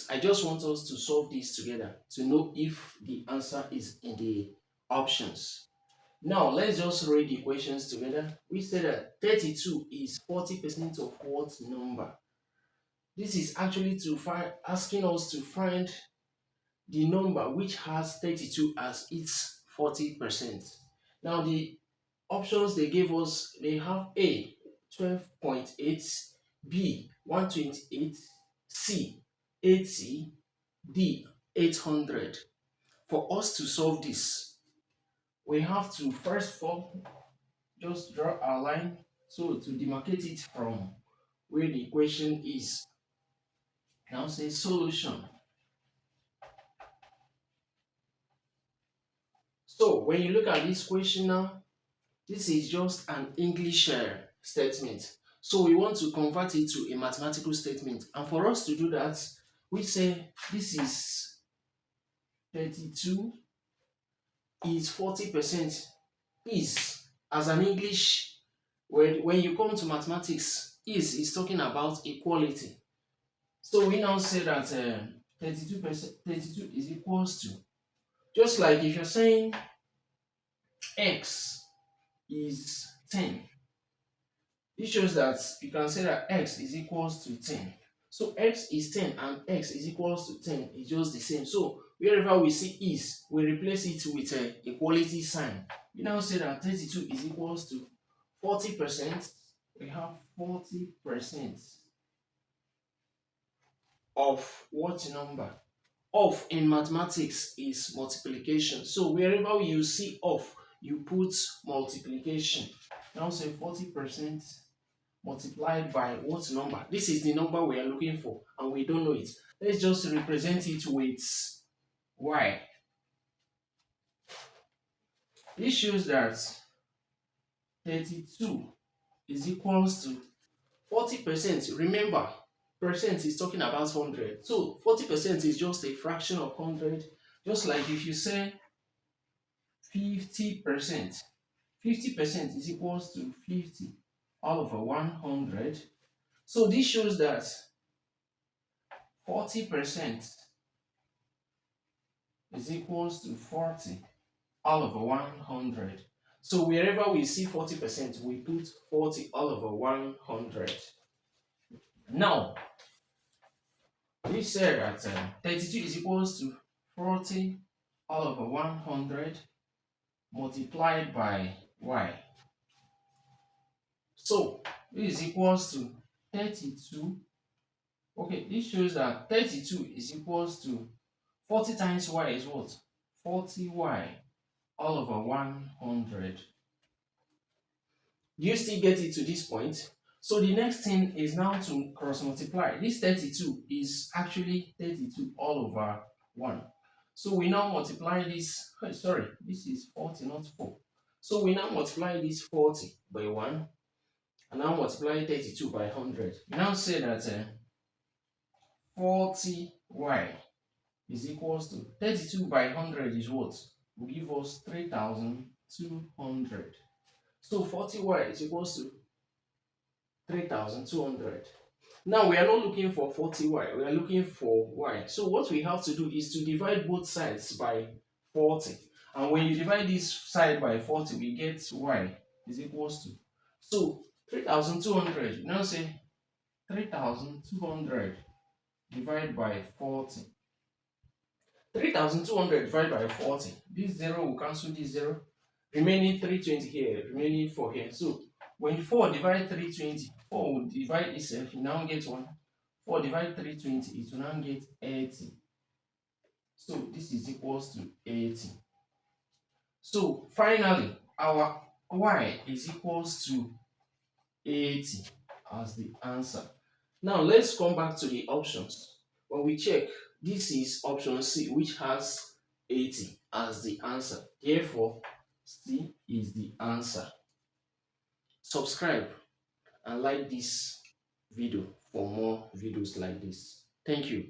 this. I just want us to solve this together to know if the answer is in the options. Now, let's just read the questions together. We said that 32 is 40% of what number? This is actually to find asking us to find the number which has 32 as its 40%. Now, the options they gave us, they have A 12.8, B 128, C 80, D 800. For us to solve this, we have to first of all just draw a line so to demarcate it from where the equation is. Now say solution. So when you look at this question now, this is just an English statement. So we want to convert it to a mathematical statement. And for us to do that, we say this is 32 is 40%. Is as an English word, when you come to mathematics, is talking about equality. So we now say that 32% is equals to, just like if you're saying x is 10, this shows that you can say that x is equals to 10. So x is 10 and x is equals to 10 is just the same. So wherever we see is, we replace it with a equality sign. We now say that 32 is equals to 40%. We have 40% of what number? Of in mathematics is multiplication. So wherever you see of, you put multiplication. Now say 40% multiplied by what number? This is the number we are looking for and we don't know it. Let's just represent it with y. This shows that 32 is equals to 40%. Remember, percent is talking about 100. So 40% is just a fraction of 100. Just like if you say 50%. 50% is equals to 50 all over 100. So this shows that 40% is equals to 40 all over 100. So wherever we see 40%, we put 40 all over 100. Now, we said that 32 is equals to 40 all over 100 multiplied by y. So this is equals to 32. Okay, this shows that 32 is equals to 40 times y is what? 40y all over 100. Do you still get it to this point? So the next thing is now to cross multiply. This 32 is actually 32 all over 1. So we now multiply this, sorry, this is 40, not 4. So we now multiply this 40 by 1 and now multiply 32 by 100. We now say that 40y is equals to 32 by 100 is what? Will give us 3,200. So 40y is equals to 3,200. Now we are not looking for 40y, we are looking for y. So what we have to do is to divide both sides by 40. And when you divide this side by 40, we get y is equals to. So 3,200, now say 3,200 divided by 40. 3,200 divided by 40. This 0 will cancel this 0. Remaining 320 here, remaining 4 here. So when 4 divide 320, 4 will divide itself, you now get 1. 4 divide 320, it will now get 80. So this is equals to 80. So finally, our y is equals to 80 as the answer. Now let's come back to the options. When we check, this is option C, which has 80 as the answer. Therefore, C is the answer. Subscribe and like this video for more videos like this. Thank you.